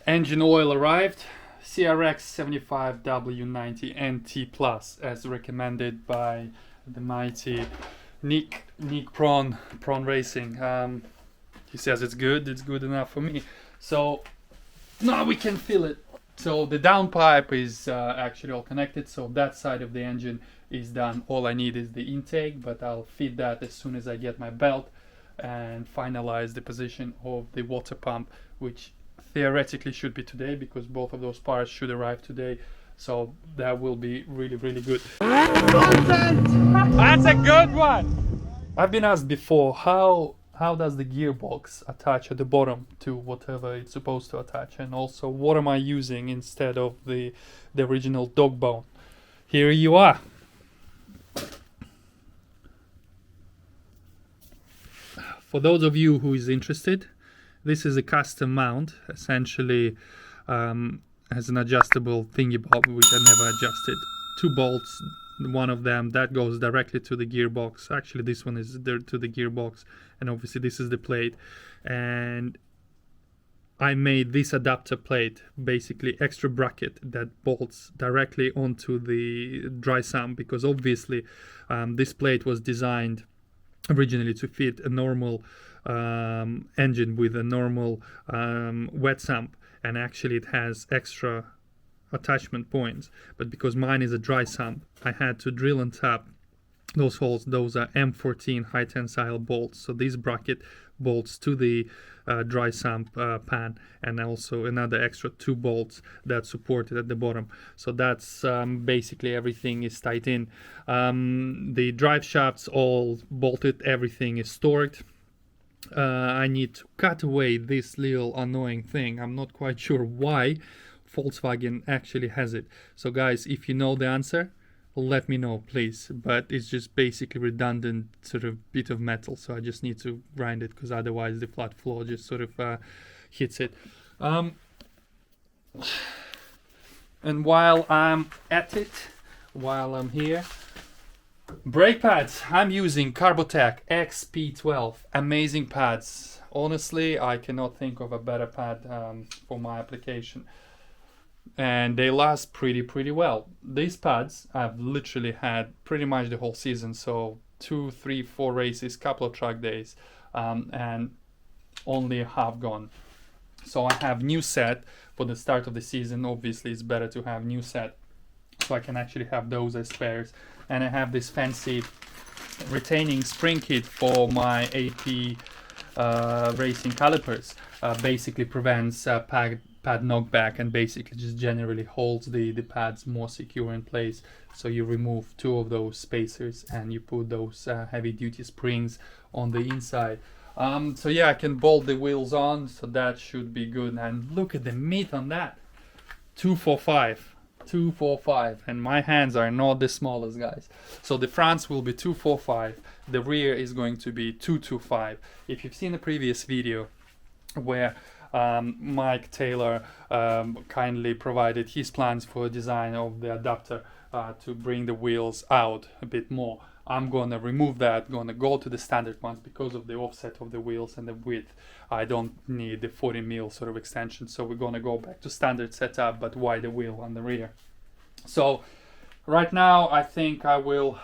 Engine oil arrived. CRX 75W90 NT+, as recommended by the mighty Nick Prawn Racing. He says it's good enough for me. So now we can fill it. So the downpipe is actually all connected, so that side of the engine is done. All I need is the intake, but I'll feed that as soon as I get my belt and finalize the position of the water pump, which theoretically should be today because both of those parts should arrive today. So that will be really good. That's a good one! I've been asked before, how does the gearbox attach at the bottom to whatever it's supposed to attach, and also what am I using instead of the original dog bone? Here you are. For those of you who is interested, this is a custom mount, essentially has an adjustable thingy bob which I never adjusted. 2 bolts, one of them that goes directly to the gearbox. Actually this one is there to the gearbox, and obviously this is the plate. And I made this adapter plate, basically extra bracket that bolts directly onto the dry sump, because obviously this plate was designed originally to fit a normal engine with a normal wet sump, and actually it has extra attachment points, but because mine is a dry sump, I had to drill and tap those holes. Those are M14 high tensile bolts, so this bracket bolts to the dry sump pan, and also another extra 2 bolts that support it at the bottom. So that's basically everything is tight in. The drive shafts all bolted, everything is stored. I need to cut away this little annoying thing. I'm not quite sure why Volkswagen actually has it. So guys, if you know the answer, let me know please, but it's just basically redundant sort of bit of metal, so I just need to grind it because otherwise the flat floor just sort of hits it. And while I'm at it, while I'm here, brake pads. I'm using Carbotech XP12, amazing pads. Honestly, I cannot think of a better pad for my application, and they last pretty well. These pads I've literally had pretty much the whole season, so 2, 3, 4 races, couple of track days, and only half gone. So I have new set for the start of the season. Obviously it's better to have new set, so I can actually have those as spares. And I have this fancy retaining spring kit for my AP racing calipers. Basically prevents pad knockback, and basically just generally holds the pads more secure in place. So you remove 2 of those spacers and you put those heavy duty springs on the inside. So yeah, I can bolt the wheels on, so that should be good. And look at the meat on that, 245, and my hands are not the smallest, guys. So the fronts will be 245, the rear is going to be 225. If you've seen the previous video where Mike Taylor kindly provided his plans for design of the adapter to bring the wheels out a bit more, I'm gonna remove that, gonna go to the standard ones because of the offset of the wheels and the width. I don't need the 40mm sort of extension, so we're gonna go back to standard setup but wider wheel on the rear. So right now I think I will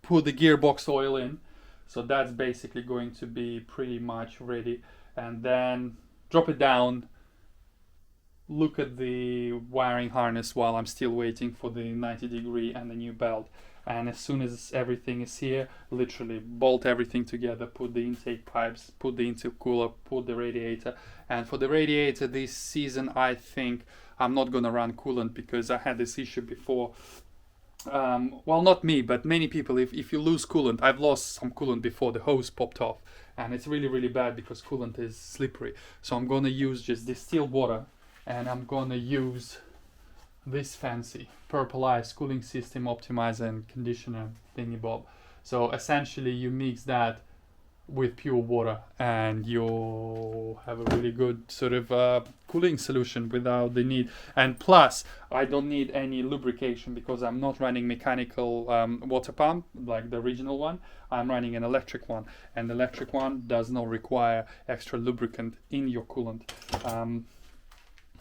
put the gearbox oil in, so that's basically going to be pretty much ready, and then drop it down, look at the wiring harness while I'm still waiting for the 90° and the new belt. And as soon as everything is here, literally bolt everything together, put the intake pipes, put the intercooler, put the radiator. And for the radiator this season, I think I'm not gonna run coolant because I had this issue before. Well, not me, but many people, if you lose coolant, I've lost some coolant before, the hose popped off. And it's really bad because coolant is slippery. So I'm gonna use just distilled water, and I'm gonna use this fancy Purple Ice cooling system optimizer and conditioner thingy bob. So essentially you mix that with pure water and you'll have a really good sort of cooling solution without the need. And plus I don't need any lubrication because I'm not running mechanical water pump like the original one. I'm running an electric one, and the electric one does not require extra lubricant in your coolant.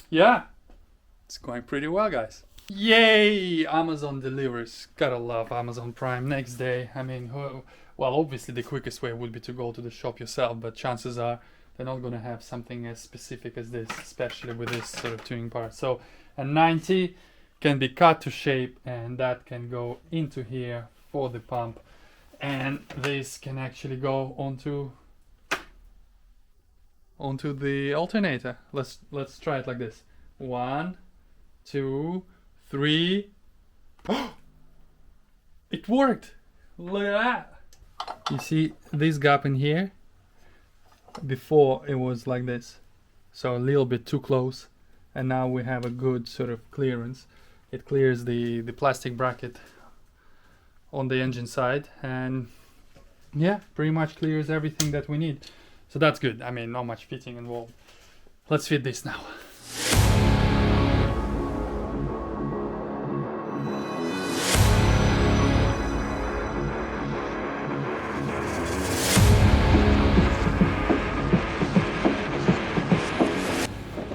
yeah, it's going pretty well, guys. Yay! Amazon delivers. Gotta love Amazon Prime. Next day, I mean, well, obviously the quickest way would be to go to the shop yourself, but chances are they're not gonna have something as specific as this, especially with this sort of tuning part. So a 90 can be cut to shape, and that can go into here for the pump, and this can actually go onto the alternator. Let's try it like this. 1, 2, 3. It worked. Look at that. You see this gap in here? Before it was like this, so a little bit too close, and now we have a good sort of clearance. It clears the plastic bracket on the engine side, and yeah, pretty much clears everything that we need. So that's good. I mean, not much fitting involved. Let's fit this now.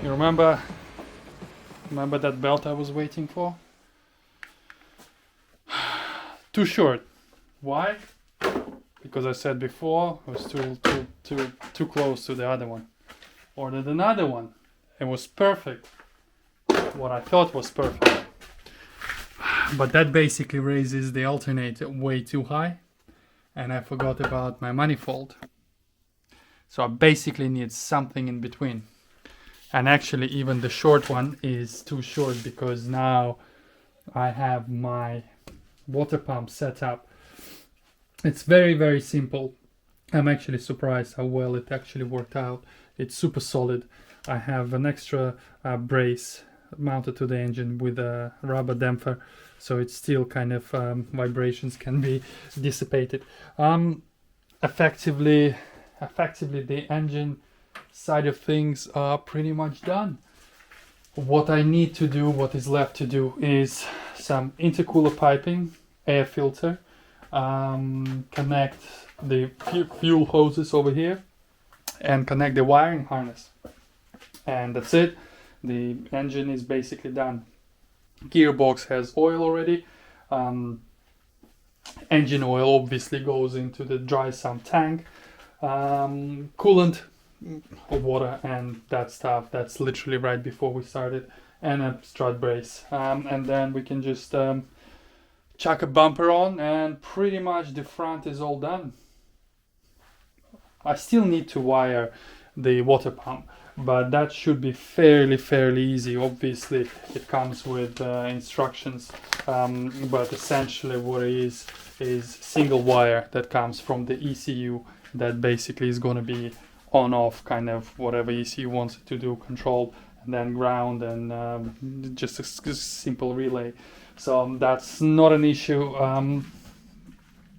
You remember that belt I was waiting for? Too short. Why? Because I said before it was too close to the other one. Ordered another one. It was perfect. What I thought was perfect. But that basically raises the alternator way too high, and I forgot about my manifold. So I basically need something in between. And actually even the short one is too short, because now I have my water pump set up. It's very, very simple. I'm actually surprised how well it actually worked out. It's super solid. I have an extra brace mounted to the engine with a rubber damper, so it's still kind of vibrations can be dissipated. Effectively the engine side of things are pretty much done. What I need to do, what is left to do, is some intercooler piping, air filter, connect the fuel hoses over here, and connect the wiring harness, and that's it. The engine is basically done. Gearbox has oil already. Engine oil obviously goes into the dry sump tank. Coolant, water, and that stuff, that's literally right before we started, and a strut brace, and then we can just chuck a bumper on, and pretty much the front is all done. I still need to wire the water pump, but that should be fairly easy. Obviously it comes with instructions, but essentially what it is single wire that comes from the ECU that basically is going to be on off, kind of whatever ECU wants it to do, control, and then ground, and just a simple relay. So that's not an issue.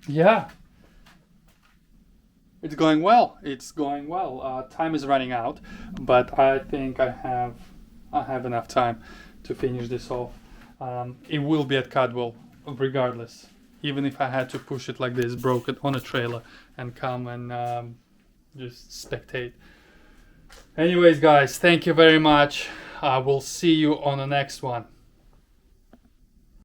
Yeah, it's going well. Time is running out, but I think I have enough time to finish this off. It will be at Cadwell regardless, even if I had to push it like this, broke it on a trailer, and come and just spectate. Anyways, guys, thank you very much. I will see you on the next one.